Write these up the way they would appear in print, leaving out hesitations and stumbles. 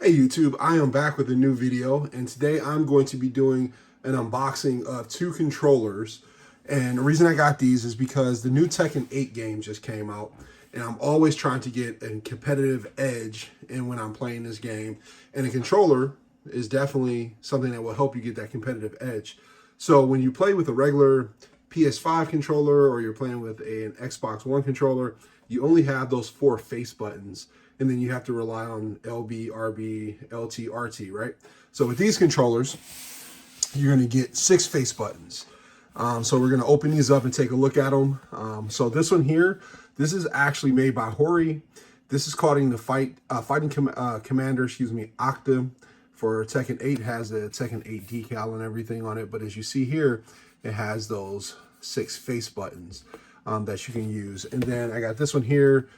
Hey YouTube, I am back with a new video, and today I'm going to be doing an unboxing of two controllers. And the reason I got these is because the new Tekken 8 game just came out, and I'm always trying to get a competitive edge in when I'm playing this game. And a controller is definitely something that will help you get that competitive edge. So when you play with a regular PS5 controller or you're playing with an Xbox One controller, you only have those four face buttons, and then you have to rely on LB, RB, LT, RT, right? So with these controllers, you're going to get six face buttons. So we're going to open these up and take a look at them. So this one here, this is actually made by Hori. This is called the Fighting Commander, Octa for Tekken 8. It has the Tekken 8 decal and everything on it. But as you see here, it has those six face buttons that you can use. And then I got this one here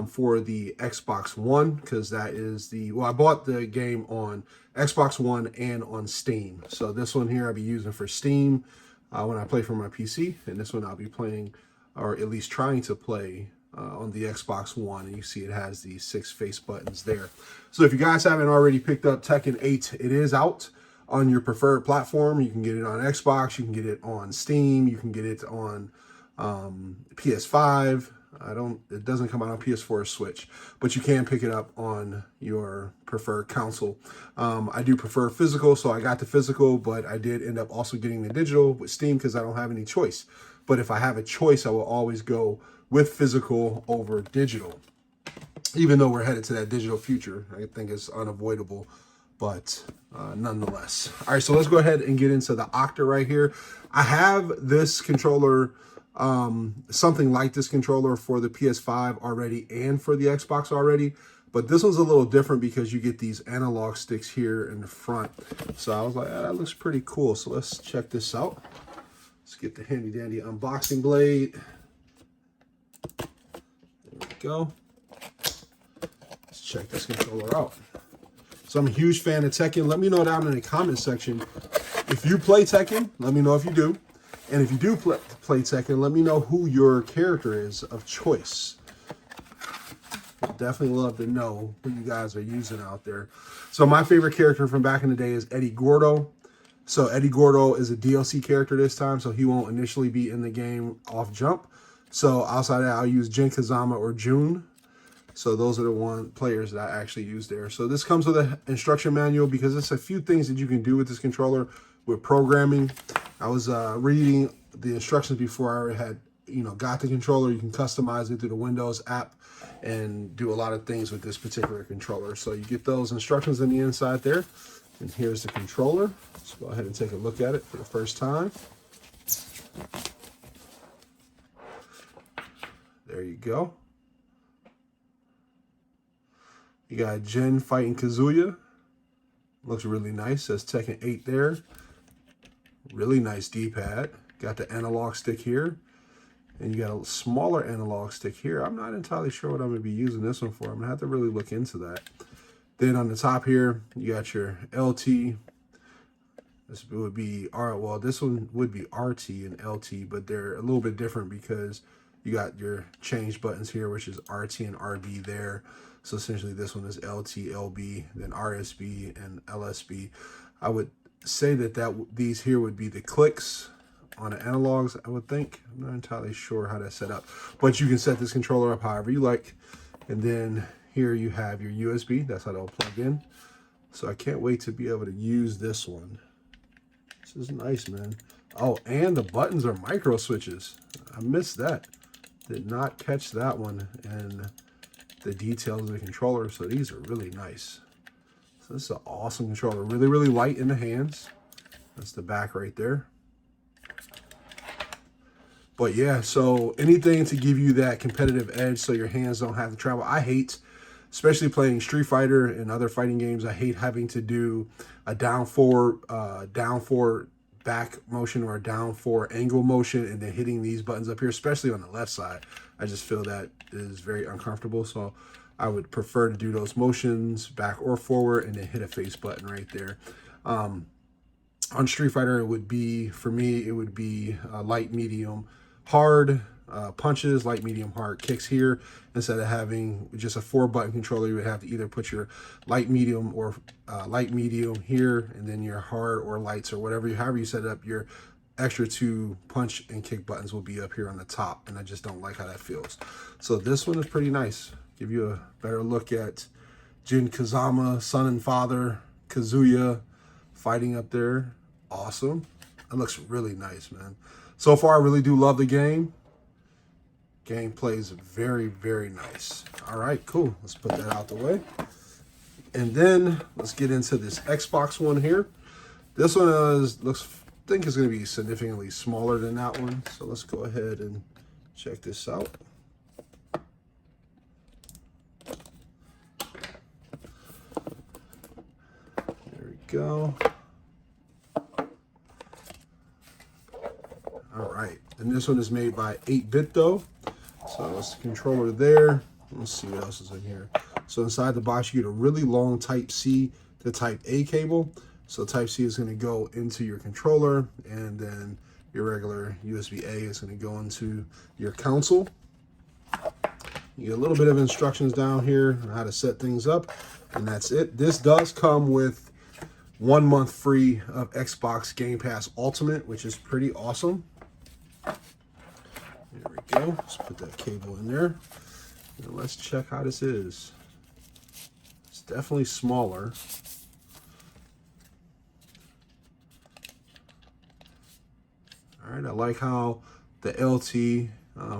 for the Xbox One, because that is I bought the game on Xbox One and on Steam. So this one here I'll be using for Steam when I play for my PC, and this one I'll be playing, or at least trying to play, on the Xbox One. And you see it has the six face buttons there. So if you guys haven't already picked up Tekken 8, it is out on your preferred platform. You can get it on Xbox, you can get it on Steam, you can get it on PS5. It doesn't come out on PS4 or Switch, but you can pick it up on your preferred console. I do prefer physical, so I got the physical, but I did end up also getting the digital with Steam because I don't have any choice. But if I have a choice, I will always go with physical over digital. Even though we're headed to that digital future, I think it's unavoidable, but nonetheless. All right, so let's go ahead and get into the Octa right here. I have this controller, something like this controller for the PS5 already and for the Xbox already, but this one's a little different because you get these analog sticks here in the front. So I was like, that looks pretty cool. So let's check this out. Let's get the handy dandy unboxing blade. There we go. Let's check this controller out. So I'm a huge fan of Tekken. Let me know down in the comment section if you play Tekken. Let me know if you do. And if you do play Tekken, let me know who your character is of choice. I'd definitely love to know who you guys are using out there. So my favorite character from back in the day is Eddie Gordo. So Eddie Gordo is a DLC character this time, so he won't initially be in the game off jump. So outside of that, I'll use Jin Kazama or June. So those are the players that I actually use there. So this comes with an instruction manual because there's a few things that you can do with this controller with programming. I was reading the instructions before I had, got the controller. You can customize it through the Windows app and do a lot of things with this particular controller. So you get those instructions on the inside there. And here's the controller. Let's go ahead and take a look at it for the first time. There you go. You got Jin fighting Kazuya. Looks really nice. Says Tekken 8 there. Really nice D-pad. Got the analog stick here. And you got a smaller analog stick here. I'm not entirely sure what I'm going to be using this one for. I'm going to have to really look into that. Then on the top here, you got your LT. This would be this one would be RT and LT, but they're a little bit different because you got your change buttons here, which is RT and RB there. So essentially this one is LT, LB, then RSB and LSB. I would say that these here would be the clicks on the analogs, I would think. I'm not entirely sure how that's set up, but you can set this controller up however you like. And then here you have your USB. That's how they'll plug in. So I can't wait to be able to use this one. This is nice, man. Oh, and the buttons are micro switches. I missed that. Did not catch that one and the details of the controller. So these are really nice. So this is an awesome controller. Really, really light in the hands. That's the back right there. But yeah, so anything to give you that competitive edge so your hands don't have to travel. I hate, especially playing Street Fighter and other fighting games, I hate having to do a down forward back motion or a down forward angle motion and then hitting these buttons up here, especially on the left side. I just feel that is very uncomfortable. So I would prefer to do those motions back or forward and then hit a face button right there. On Street Fighter, it would be, for me, it would be light, medium, hard. punches, light, medium, hard, kicks here. Instead of having just a 4-button controller, you would have to either put your light, medium, or light, medium here, and then your hard or lights or whatever, however you set it up, your extra 2 punch and kick buttons will be up here on the top, and I just don't like how that feels. So this one is pretty nice. Give you a better look at Jin Kazama, son and father, Kazuya fighting up there. Awesome. It looks really nice, man. So far, I really do love the game. Gameplay is very, very nice. All right, cool. Let's put that out the way. And then let's get into this Xbox one here. This one I think is going to be significantly smaller than that one. So let's go ahead and check this out. There we go. All right, and this one is made by 8-bit though. So that's the controller there. Let's see what else is in here. So inside the box, you get a really long Type-C to Type-A cable. So Type-C is going to go into your controller, and then your regular USB-A is going to go into your console. You get a little bit of instructions down here on how to set things up, and that's it. This does come with 1 month free of Xbox Game Pass Ultimate, which is pretty awesome. There we go. Let's put that cable in there. And let's check how this is. It's definitely smaller. All right, I like how the LT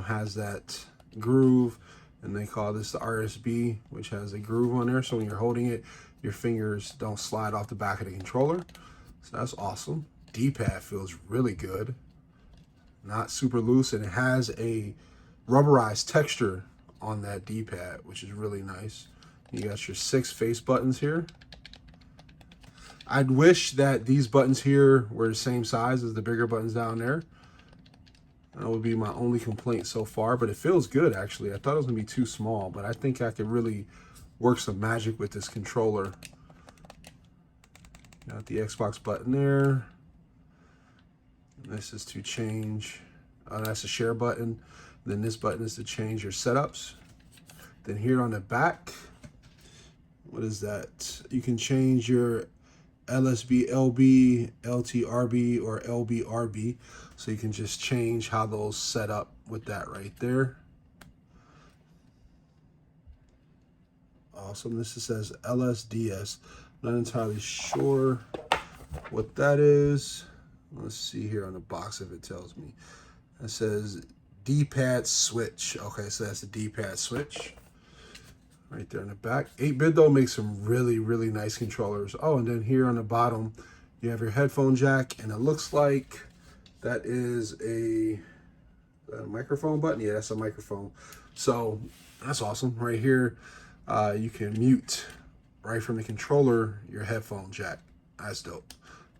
has that groove, and they call this the RSB, which has a groove on there. So when you're holding it, your fingers don't slide off the back of the controller. So that's awesome. D-pad feels really good. Not super loose, and it has a rubberized texture on that D-pad, which is really nice. You got your 6 face buttons here. I'd wish that these buttons here were the same size as the bigger buttons down there. That would be my only complaint so far, but it feels good actually. I thought it was gonna be too small, but I think I could really work some magic with this controller. Got the Xbox button there. This is to change, that's a share button. Then this button is to change your setups. Then here on the back, what is that? You can change your LSB, LB, LTRB, or LBRB. So you can just change how those set up with that right there. Awesome. This says LSDS. Not entirely sure what that is. Let's see here on the box if it tells me. It says D-pad switch. Okay, so that's the D-pad switch. Right there in the back. 8-bit though makes some really, really nice controllers. Oh, and then here on the bottom, you have your headphone jack, and it looks like that is a microphone button. Yeah, that's a microphone. So that's awesome. Right here, you can mute right from the controller your headphone jack. That's dope.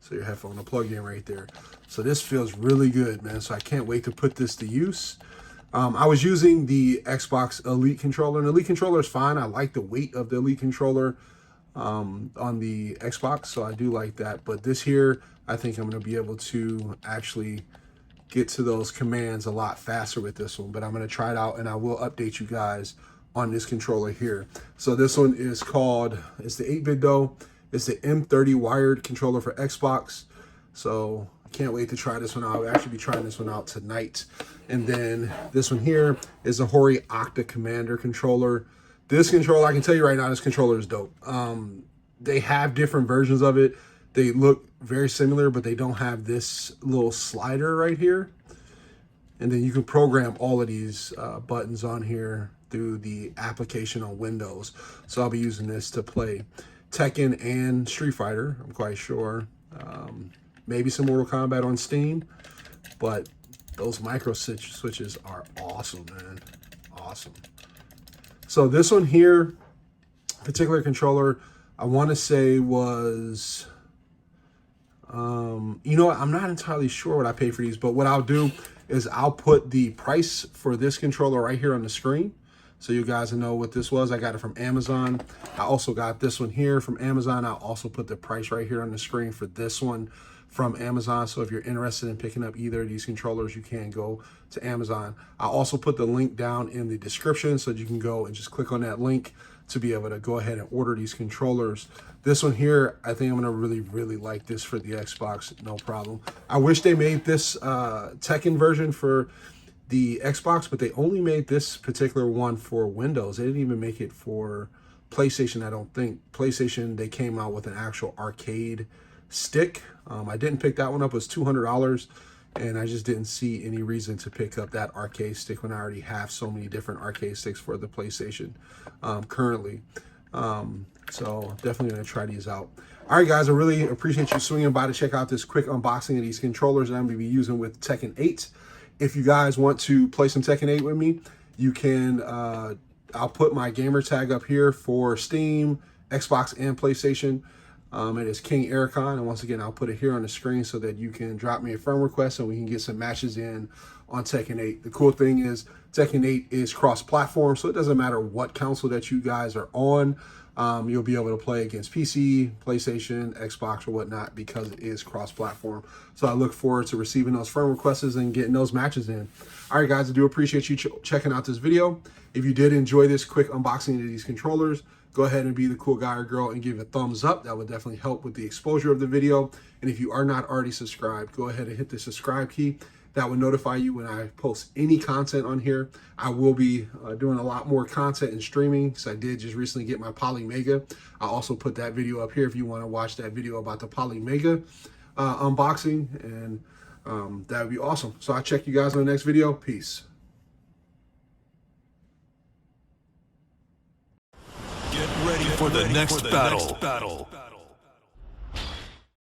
So your headphone will plug in right there. So this feels really good, man. So I can't wait to put this to use. I was using the Xbox Elite controller, and the Elite controller is fine. I like the weight of the Elite controller on the Xbox, so I do like that. But this here, I think I'm going to be able to actually get to those commands a lot faster with this one. But I'm going to try it out, and I will update you guys on this controller here. So this one is called, it's the 8-bit though. It's the M30 wired controller for Xbox. So I can't wait to try this one out. I'll actually be trying this one out tonight. And then this one here is a Hori Octa Commander controller. This controller, I can tell you right now, this controller is dope. They have different versions of it. They look very similar, but they don't have this little slider right here. And then you can program all of these buttons on here through the application on Windows. So I'll be using this to play Tekken and Street Fighter, I'm quite sure. Maybe some Mortal Kombat on Steam, but those micro switches are awesome, man. Awesome. So this one here, particular controller, I want to say was, you know what? I'm not entirely sure what I paid for these, but what I'll do is I'll put the price for this controller right here on the screen. so you guys know what this was. I got it from Amazon. I also got this one here from Amazon. I'll also put the price right here on the screen for this one from Amazon. So if you're interested in picking up either of these controllers, you can go to Amazon. I'll also put the link down in the description so that you can go and just click on that link to be able to go ahead and order these controllers. This one here, I think I'm gonna really like this for the Xbox, no problem. I wish they made this Tekken version for the Xbox, but they only made this particular one for Windows. They didn't even make it for PlayStation, I don't think. PlayStation, they came out with an actual arcade stick. I didn't pick that one up. It was $200, and I just didn't see any reason to pick up that arcade stick when I already have so many different arcade sticks for the PlayStation currently. So definitely gonna try these out. All right, guys, I really appreciate you swinging by to check out this quick unboxing of these controllers that I'm gonna be using with Tekken 8. If you guys want to play some Tekken 8 with me, you can, I'll put my gamer tag up here for Steam, Xbox, and PlayStation. It is King Ericon, and once again, I'll put it here on the screen so that you can drop me a friend request and we can get some matches in on Tekken 8. The cool thing is Tekken 8 is cross-platform, so it doesn't matter what console that you guys are on. You'll be able to play against PC, PlayStation, Xbox, or whatnot because it is cross-platform. So I look forward to receiving those friend requests and getting those matches in. All right, guys, I do appreciate you checking out this video. If you did enjoy this quick unboxing of these controllers, go ahead and be the cool guy or girl and give it a thumbs up. That would definitely help with the exposure of the video. And if you are not already subscribed, go ahead and hit the subscribe key. That will notify you when I post any content on here. I will be doing a lot more content and streaming because I did just recently get my Poly Mega. I'll also put that video up here if you want to watch that video about the Poly Mega unboxing, and that would be awesome. So I'll check you guys on the next video. Peace. Get ready for the next battle.